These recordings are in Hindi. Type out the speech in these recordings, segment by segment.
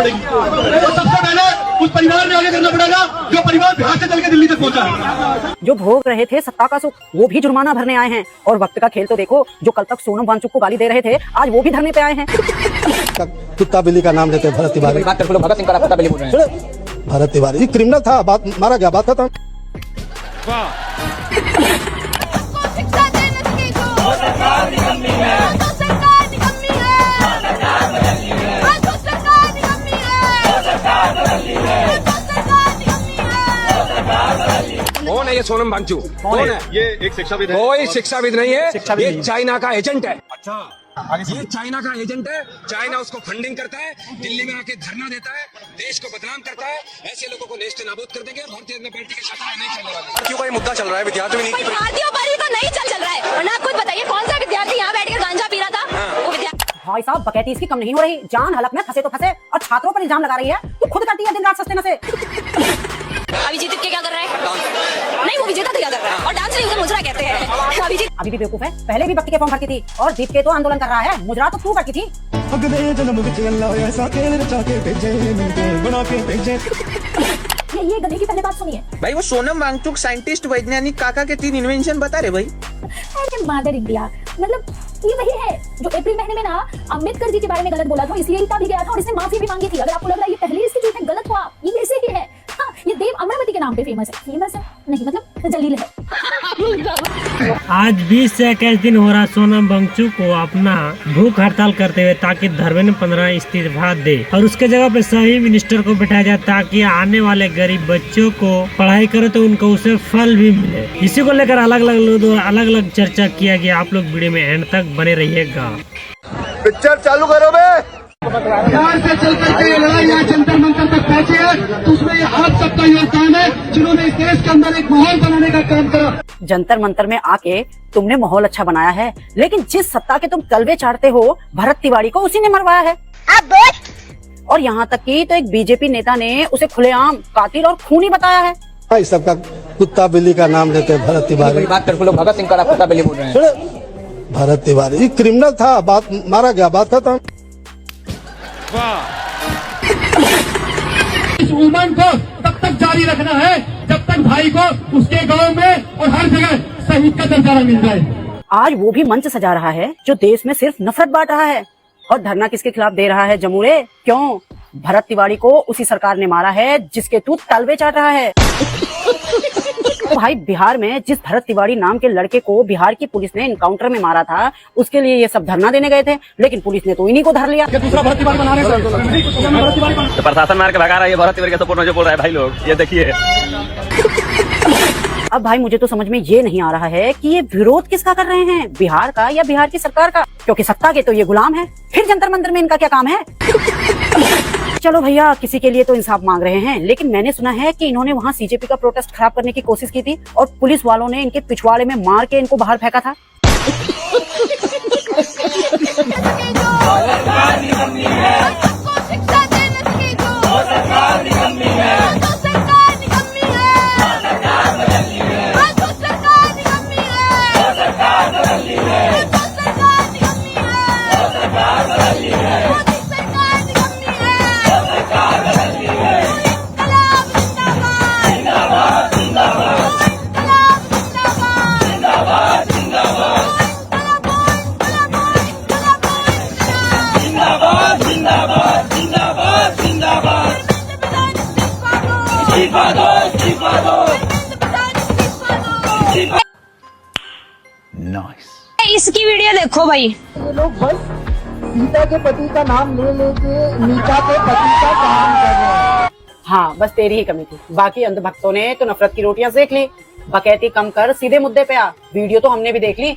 पड़ेगी। तो सबसे पहले उस परिवार में आगे करना पड़ेगा जो परिवार बिहार से चल के दिल्ली तक पहुंचा है। जो भोग रहे थे सत्ता का सुख, वो भी जुर्माना भरने आए हैं। और वक्त का खेल तो देखो, जो कल तक सोनम वांगचुक को गाली दे रहे थे, आज वो भी धरने पे आए हैं। कुत्ता बिल्ली का नाम लेते भरत तिवारी। भगत सिंह का कुत्ता बिल्ली बोल रहे हैं। भरत तिवारी ये क्रिमिनल था, बात मारा गया, बात खत्म। कौन है ये सोनम वांगचुक? कौन है ये एक शिक्षाविद है। कोई शिक्षाविद नहीं है, ये चाइना का एजेंट है। अच्छा, ये चाइना का एजेंट है। चाइना उसको फंडिंग करता है, दिल्ली में आके धरना देता है, देश को बदनाम करता है। ऐसे लोगों को नेस्त नाबूद कर देंगे। भारतीय जनता पार्टी के शासन में नहीं चलने वाला। क्यों भाई मुद्दा चल रहा है विद्यार्थी भारतीयों पर ही तो नहीं चल रहा है। वरना आप खुद बताइए कौन सा विद्यार्थी यहाँ बैठकर गांजा पी रहा था? वो विद्यार्थी। भाई साहब, बकैती इसकी कम नहीं हो रही। जान हलक में फंसे तो फंसे और छात्रों पर इल्जाम लगा रही है। तू खुद करती है दिन रात सस्ते नशे। अभिजीत के क्या कर रहा है? नहीं, वो विजेता क्या कर रहा है? और डांस नहीं, उसे मुजरा कहते हैं। अभिजीत अभी भी बेवकूफ है। पहले भी भक्ति के फॉर्म भरती थी और दीप के तो आंदोलन कर रहा है। मुजरा तो तू करती थी। ये गधे की पहले बात सुनिए। भाई वो सोनम वांगचुक साइंटिस्ट वैज्ञानिक काका के 3 इन्वेंशन बता रहे भाई। अरे मदर इंडिया, मतलब ये वही है जो अप्रैल महीने में ना अम्बेडकर जी के बारे में गलत बोला था, इसलिए इतना भी गया था और इसने माफी भी मांगी थी। अगर आपको लग रहा है ये पहले इसकी चीजें गलत हुआ, ये ऐसे ही है। हाँ, ये देव अमरावती के नाम पे फेमस है नहीं, मतलब जलील है। आज 20 से 21 दिन हो रहा सोनम वांगचुक को अपना भूख हड़ताल करते हुए, ताकि धर्मेंद्र 15 इस्तीफा दे और उसके जगह पे सही मिनिस्टर को बैठाया जाए, ताकि आने वाले गरीब बच्चों को पढ़ाई करे तो उनको उसे फल भी मिले। इसी को लेकर अलग अलग चर्चा किया गया। आप लोग वीडियो में एंड तक बने रहिएगा। पिक्चर चालू करो बे। बिहार से चल करके ये लड़ाई यहाँ जंतर मंतर तक पहुंची है, तो उसमें आप सबका योगदान है जिन्होंने इस देश के अंदर एक माहौल बनाने का काम करा। जंतर मंतर में आके तुमने माहौल अच्छा बनाया है, लेकिन जिस सत्ता के तुम तलवे चाटते हो, भरत तिवारी को उसी ने मरवाया है। और यहाँ तक कि तो एक बीजेपी नेता ने उसे खुलेआम कातिल और खूनी बताया है। इस सबका कुत्ता बिल्ली का नाम लेते भरत तिवारी। भगत सिंह का कुत्ता बिल्ली बोल रहे हैं। भरत तिवारी ये क्रिमिनल था, बात मारा गया, बात खत्म। इस उमंग को तब तक जारी रखना है जब तक भाई को उसके गांव में और हर जगह शहीद का दर्जा मिल जाए। आज वो भी मंच सजा रहा है जो देश में सिर्फ नफरत बांट रहा है। और धरना किसके खिलाफ दे रहा है जमूरे? क्यों? भरत तिवारी को उसी सरकार ने मारा है जिसके तू तलवे चाट रहा है। तो भाई, बिहार में जिस भरत तिवारी नाम के लड़के को बिहार की पुलिस ने एनकाउंटर में मारा था, उसके लिए ये सब धरना देने गए थे, लेकिन पुलिस ने तो इन्हीं को धर लिया। दूसरा भरत तिवारी बना रहे हैं। तो प्रशासन मार के भगा रहा है। ये भरत तिवारी का सपोर्ट मुझे बोल रहा है भाई लोग, ये देखिए। अब भाई, मुझे तो समझ में ये नहीं आ रहा है कि ये विरोध किसका कर रहे हैं, बिहार का या बिहार की सरकार का? क्योंकि सत्ता के तो ये गुलाम है, फिर जंतर मंतर में इनका क्या काम है? चलो भैया, किसी के लिए तो इंसाफ मांग रहे हैं, लेकिन मैंने सुना है कि इन्होंने वहाँ सीजेपी का प्रोटेस्ट खराब करने की कोशिश की थी और पुलिस वालों ने इनके पिछवाड़े में मार के इनको बाहर फेंका था। इसकी वीडियो देखो भाई। ये लोग बस सीता के पति का नाम ले लेके मीता के पति का काम कर रहे हैं। हाँ, बस तेरी ही कमी थी। बाकी अंधभक्तों ने तो नफरत की रोटियां सेक ली। बकैती कम कर, सीधे मुद्दे पे आ। वीडियो तो हमने भी देख ली।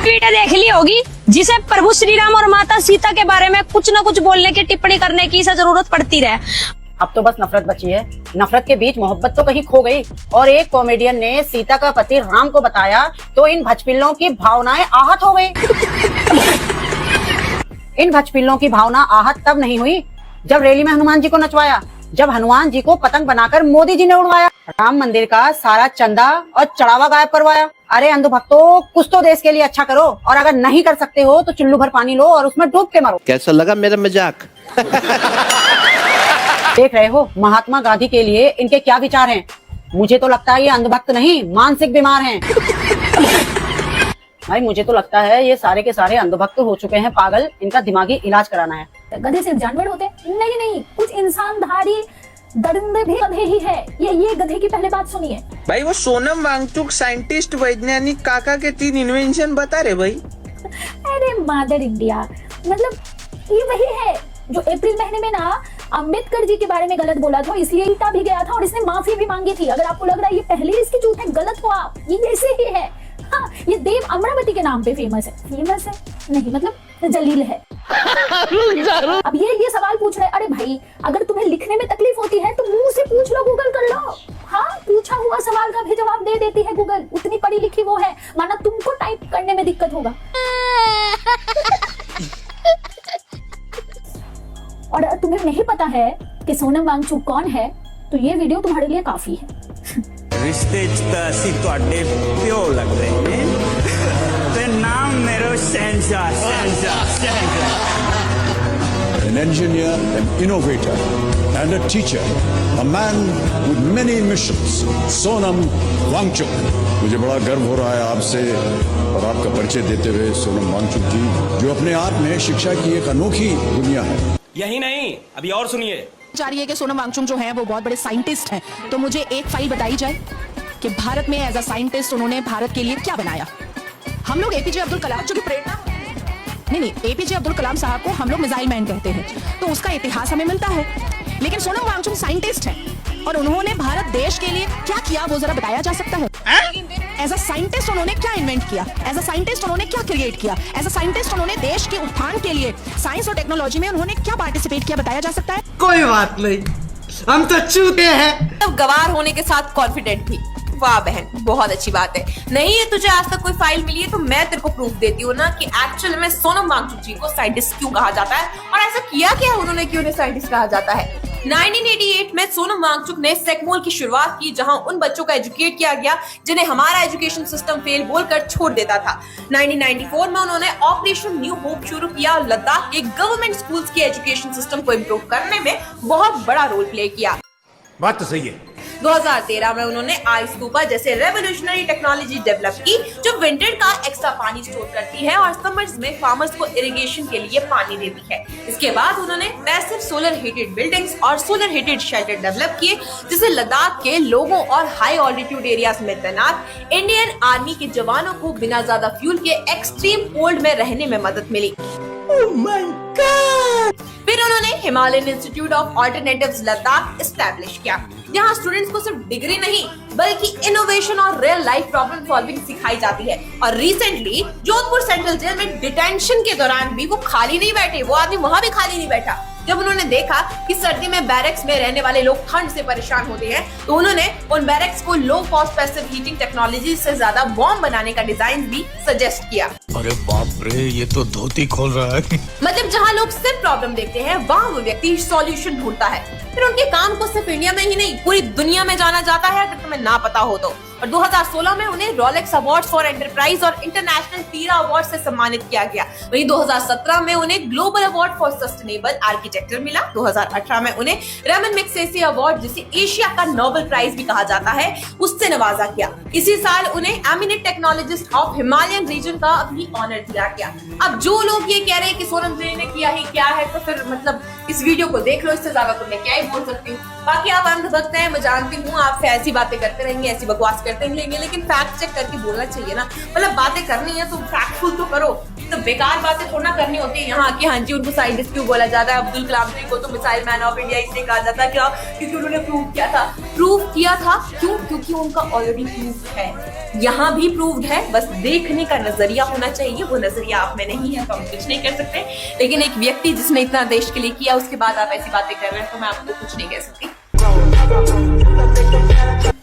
वीडियो देख ली होगी जिसे प्रभु श्री राम और माता सीता के बारे में कुछ न कुछ बोलने की, टिप्पणी करने की इसे जरूरत पड़ती रहे। अब तो बस नफरत बची है। नफरत के बीच मोहब्बत तो कहीं खो गई। और एक कॉमेडियन ने सीता का पति राम को बताया तो इन भचपिल्लों की भावनाएं आहत हो गई। इन भचपिल्लों की भावना आहत तब नहीं हुई जब रैली में हनुमान जी को नचवाया, जब हनुमान जी को पतंग बनाकर मोदी जी ने उड़वाया, राम मंदिर का सारा चंदा और चढ़ावा गायब करवाया। अरे अंधभक्तों, कुछ तो देश के लिए अच्छा करो, और अगर नहीं कर सकते हो तो चुल्लू भर पानी लो और उसमें डूब के मरो। कैसा लगा मेरा मजाक? देख रहे हो महात्मा गांधी के लिए इनके क्या विचार हैं। मुझे तो लगता है ये अंधभक्त नहीं मानसिक बीमार हैं। भाई मुझे तो लगता है ये सारे के सारे अंधभक्त हो चुके हैं पागल, इनका दिमागी इलाज कराना है। गधे सिर्फ जानवर होते हैं? नहीं, कुछ इंसानधारी दरिंदे भी गधे ही है। ये गधे की पहले बात सुनिए। भाई वो सोनम वांगचुक साइंटिस्ट वैज्ञानिक काका के 3 इन्वेंशन बता रहे भाई। अरे मदर इंडिया, मतलब ये वही है जो अप्रैल महीने में ना अम्बेडकर जी के बारे में गलत बोला था, इसलिए इल्टा भी गया था और इसने माफी भी मांगी थी। अगर आपको लग रहा है ये पहले इसके झूठ है, गलत हो आप, ये ऐसे ही है। हाँ, ये देव अमरावती के नाम पे फेमस है नहीं, मतलब जलील है। अब ये सवाल पूछ रहे, अरे भाई अगर तुम्हें लिखने में तकलीफ होती है तो मुंह से पूछ लो, गूगल कर लो। हाँ, पूछा हुआ सवाल का भी जवाब दे देती है गूगल, उतनी पढ़ी लिखी वो है, माना तुमको टाइप करने में दिक्कत होगा। और अगर तुम्हें नहीं पता है कि सोनम वांगचुक कौन है तो ये वीडियो तुम्हारे लिए काफी है। रिश्ते प्यो लग रहे हैं ते नाम मेरो An engineer, an innovator, and a teacher, a man with many missions, Sonam Wangchuk. मुझे बड़ा गर्व हो रहा है आपसे और आपका परिचय देते हुए सोनम वांगचुक जी, जो अपने आप में शिक्षा की एक अनोखी दुनिया है। यही नहीं, अभी और सुनिए। जा रही है कि सोनम वांगचुक जो है वो बहुत बड़े साइंटिस्ट हैं, तो मुझे एक फाइल बताई जाए कि भारत में एज अ साइंटिस्ट उन्होंने भारत के लिए क्या बनाया। हम लोग एपीजे अब्दुल कलाम जो कि प्रेरणा नहीं, एपीजे अब्दुल कलाम साहब को हम लोग मिसाइल मैन कहते हैं, तो उसका इतिहास हमें मिलता है। लेकिन सोनम वांगचुक साइंटिस्ट है और उन्होंने भारत देश के लिए क्या किया वो जरा बताया जा सकता है। एज अ साइंटिस्ट उन्होंने क्या इन्वेंट किया, एज अ साइंटिस्ट उन्होंने क्या क्रिएट किया, एज अ साइंटिस्ट उन्होंने देश के उत्थान के लिए साइंस और टेक्नोलॉजी में उन्होंने क्या पार्टिसिपेट किया बताया जा सकता है। कोई बात नहीं, हम तो चूते हैं। तब गवार होने के साथ कॉन्फिडेंट भी। वाह बहन, बहुत अच्छी बात है। नहीं है तुझे आज तक कोई फाइल मिली है तो मैं तेरे को प्रूफ देती हूँ ना कि एक्चुअल में सोनम वांगचुक जी को साइंटिस्ट क्यों कहा जाता है और ऐसा किया क्या उन्होंने कि उन्हें साइंटिस्ट कहा जाता है। 1988 में सोनम वांगचुक ने सेकमोल की शुरुआत की, जहां उन बच्चों का एजुकेट किया गया जिन्हें हमारा एजुकेशन सिस्टम फेल बोलकर छोड़ देता था। 1994 में उन्होंने ऑपरेशन न्यू होप शुरू किया और लद्दाख के गवर्नमेंट स्कूल्स के एजुकेशन सिस्टम को इम्प्रूव करने में बहुत बड़ा रोल प्ले किया। बात तो सही है। 2013 में उन्होंने आइस कूपर जैसे रेवोल्यूशनरी टेक्नोलॉजी डेवलप की जो विंटर का एक्स्ट्रा पानी स्टोर करती है और समर्स में फार्मर्स को इरिगेशन के लिए पानी देती है। इसके बाद उन्होंने पैसिव सोलर हीटेड बिल्डिंग्स और सोलर हीटेड शेल्टर डेवलप किए जिससे लद्दाख के लोगों और हाई ऑल्टीट्यूड एरियाज में तैनात इंडियन आर्मी के जवानों को बिना ज्यादा फ्यूल के एक्सट्रीम कोल्ड में रहने में मदद मिली। Oh my God! फिर उन्होंने Himalayan institute of alternatives Ladakh establish किया, जहां स्टूडेंट्स को सिर्फ डिग्री नहीं बल्कि इनोवेशन और रियल लाइफ प्रॉब्लम सॉल्विंग सिखाई जाती है। और रिसेंटली जोधपुर सेंट्रल जेल में डिटेंशन के दौरान भी वो खाली नहीं बैठे, वो आदमी वहां भी खाली नहीं बैठा। जब उन्होंने देखा कि सर्दी में बैरक्स में रहने वाले लोग ठंड से परेशान होते हैं तो उन्होंने उन बैरक्स को low cost passive heating technology से ज्यादा वार्म बनाने का डिजाइन भी सजेस्ट किया। अरे बाप रे, ये तो धोती खोल रहा है। मतलब जहाँ लोग सिर्फ प्रॉब्लम देखते हैं वहाँ वो व्यक्ति सॉल्यूशन ढूंढता है। फिर उनके काम को सिर्फ इंडिया में ही नहीं पूरी दुनिया में जाना जाता है अगर तुम्हें ना पता हो तो। और 2016 में उन्हें रोलेक्स अवार्ड फॉर एंटरप्राइज और इंटरनेशनल टीरा अवार्ड से सम्मानित किया गया। वहीं 2017 में उन्हें global award for sustainable architecture मिला। 2018 में उन्हें रमन मैग्सेसे अवार्ड जिसे एशिया का नोबेल प्राइज भी कहा जाता है उससे नवाजा गया। इसी साल उन्हें eminent technologist of Himalayan region का भी ऑनर दिया गया। अब जो लोग ये कह रहे हैं कि सोनम जी ने किया ही क्या है तो फिर मतलब इस वीडियो को देख लो, इससे ज्यादा तो मैं क्या ही बोल सकती हूँ। बाकी आप अंधभक्त हैं, मैं जानती हूँ, आप ऐसी बातें करते रहेंगे, ऐसी बकवास करते रहेंगे, लेकिन फैक्ट चेक करके बोलना चाहिए ना। मतलब बातें करनी है तो फैक्टफुल तो करो, तो बेकार बातें थोड़ा करनी होती है यहाँ की। हाँ जी, उनको साइंटिस्ट क्यों बोला जाता है, अब्दुल कलाम जी को तो मिसाइल मैन ऑफ इंडिया इसलिए कहा जाता है, क्या क्योंकि उन्होंने प्रूव किया था। क्यों? क्योंकि उनका ऑलरेडी प्रूफ है, यहाँ भी प्रूव्ड है, बस देखने का नजरिया होना चाहिए। वो नजरिया आप में नहीं है तो हम कुछ नहीं कर सकते। लेकिन एक व्यक्ति जिसने इतना देश के लिए किया उसके बाद आप ऐसी बातें कर रहे हैं तो मैं आपको कुछ नहीं कह सकती।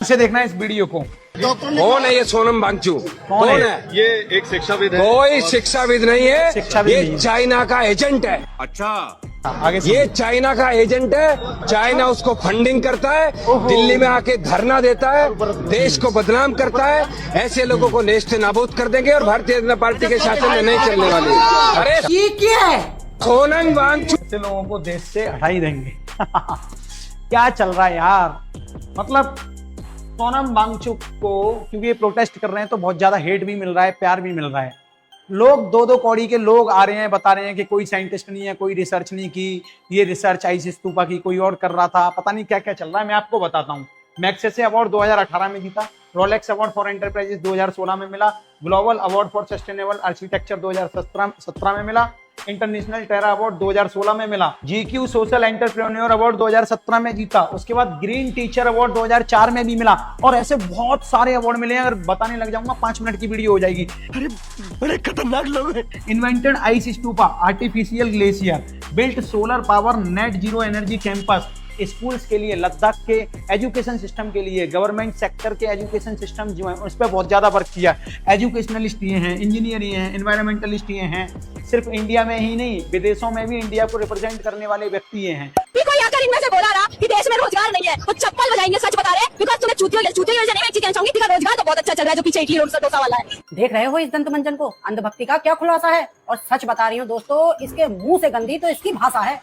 उसे देखना इस वीडियो को। कौन है ये सोनम वांगचुक? कौन है ये? एक शिक्षाविद है। कोई शिक्षाविद नहीं है, ये चाइना का एजेंट है। अच्छा, आगे ये चाइना का एजेंट है, चाइना उसको फंडिंग करता है, दिल्ली में आके धरना देता है, देश को बदनाम करता है। ऐसे लोगों को नेस्त नाबूद कर देंगे और भारतीय जनता पार्टी के शासन में नहीं चलने वाली। अरे ये क्या है? सोनम वांगचुक ऐसे लोगों को देश से हटा ही देंगे। क्या चल रहा है यार, मतलब सोनम वांगचुक को क्योंकि ये प्रोटेस्ट कर रहे हैं तो बहुत ज्यादा हेट भी मिल रहा है, प्यार भी मिल रहा है। लोग 2-2 कौड़ी के लोग आ रहे हैं, बता रहे हैं कि कोई साइंटिस्ट नहीं है, कोई रिसर्च नहीं की, ये रिसर्च आईसी स्तूपा की कोई और कर रहा था, पता नहीं क्या क्या चल रहा है। मैं आपको बताता हूँ। मैग्सेसे अवार्ड 2018 में जीता, रोलेक्स अवार्ड फॉर एंटरप्राइजेस 2016 में मिला, global award for sustainable architecture 2017 में मिला, इंटरनेशनल टेरा अवार्ड 2016 में मिला, जीक्यू सोशल एंटरप्रेन्योर अवार्ड 2017 में जीता, उसके बाद ग्रीन टीचर अवार्ड 2004 में भी मिला, और ऐसे बहुत सारे अवार्ड मिले हैं। अगर बताने लग जाऊंगा 5 मिनट की वीडियो हो जाएगी। अरे बड़े खतरनाक लोग हैं। Invented ice stupa, artificial glacier, built solar power net zero energy campus, schools के लिए, लद्दाख के एजुकेशन सिस्टम के लिए, गवर्नमेंट सेक्टर के एजुकेशन सिस्टम जो है उस पर बहुत ज्यादा वर्क किया। एजुकेशनलिस्ट ये हैं, इंजीनियर ये हैं, एनवायरमेंटलिस्ट ये हैं। सिर्फ इंडिया में ही नहीं, विदेशों में भी इंडिया को रिप्रेजेंट करने वाले व्यक्ति ये हैं। कोई आकर इनमें से बोला रहा कि देश में रोजगार नहीं है, वो चप्पल बजाएंगे, सच बता रहे हैं। बिकॉज़ तुम्हें चूतियों नहीं, मैं एक चीज कहना चाहूंगी कि रोजगार तो बहुत अच्छा चल रहा है, जो पीछे इडली डोसा वाला है। देख रहे हो इस दंत मंजन को, अंधभक्ति का क्या खुलासा है। और सच बता रही हूँ दोस्तों, इसके मुंह से गंदी तो इसकी भाषा है।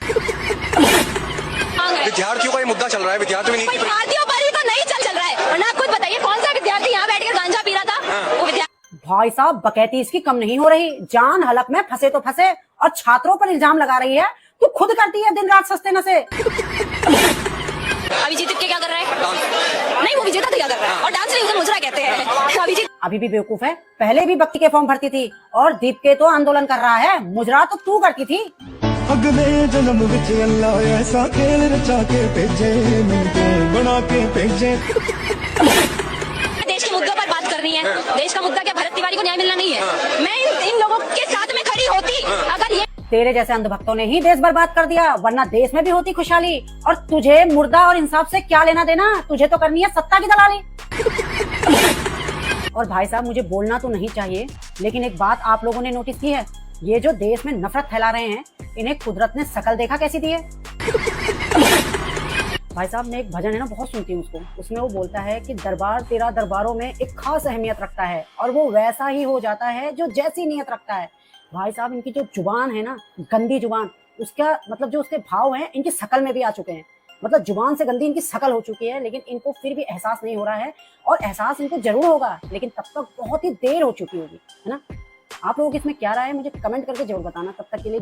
विद्यार्थियों का ये मुद्दा चल रहा है, विद्यार्थियों में विद्यार्थियों पर ही तो नहीं चल रहा है। वरना आप खुद बताइए, कौन सा विद्यार्थी यहाँ बैठकर गांजा पी रहा था? वो भाई साहब, बकैती इसकी कम नहीं हो रही। जान हलक में फंसे तो फंसे, और छात्रों पर इल्जाम लगा रही है। तू खुद करती है दिन रात सस्ते नशे। अभिजीत के क्या कर रहा है? नहीं, वो विजेता तो क्या कर रहा है? और डांस नहीं, उसे मुजरा कहते हैं। अभिजीत अभी भी बेवकूफ है, पहले भी भक्ति के फॉर्म भरती थी, और दीप के तो आंदोलन कर रहा है। मुजरा तो तू करती थी। अगले जन्म विच अल्लाह ऐसा खेल रचा के भेजे, मिलके बना के भेजे। देश के मुद्दों पर बात करनी है। देश का मुद्दा क्या भरत तिवारी को न्याय मिलना नहीं है? मैं इन लोगों के साथ में खड़ी होती अगर ये। तेरे जैसे अंधभक्तों ने ही देश बर्बाद कर दिया, वरना देश में भी होती खुशहाली। और तुझे मुर्दा और इंसाफ से क्या लेना देना? तुझे तो करनी है सत्ता की दलाली। और भाई साहब, मुझे बोलना तो नहीं चाहिए, लेकिन एक बात आप लोगों ने नोटिस की है, ये जो देश में नफरत फैला रहे हैं, इन्हें कुदरत ने शकल देखा कैसी दी है। भाई साहब, मैं एक भजन है ना, बहुत सुनती हूँ उसको। उसमें वो बोलता है कि दरबार तेरा दरबारों में एक खास अहमियत रखता है, और वो वैसा ही हो जाता है जो जैसी नीयत रखता है। भाई साहब, इनकी जो जुबान है ना, गंदी जुबान, उसका मतलब जो उसके भाव हैं, इनकी शकल में भी आ चुके हैं। मतलब जुबान से गंदी इनकी शकल हो चुकी है, लेकिन इनको फिर भी एहसास नहीं हो रहा है। और एहसास इनको जरूर होगा, लेकिन तब तक बहुत ही देर हो चुकी होगी, है ना। आप लोगों की इसमें क्या राय है, मुझे कमेंट करके जरूर बताना। तब तक के लिए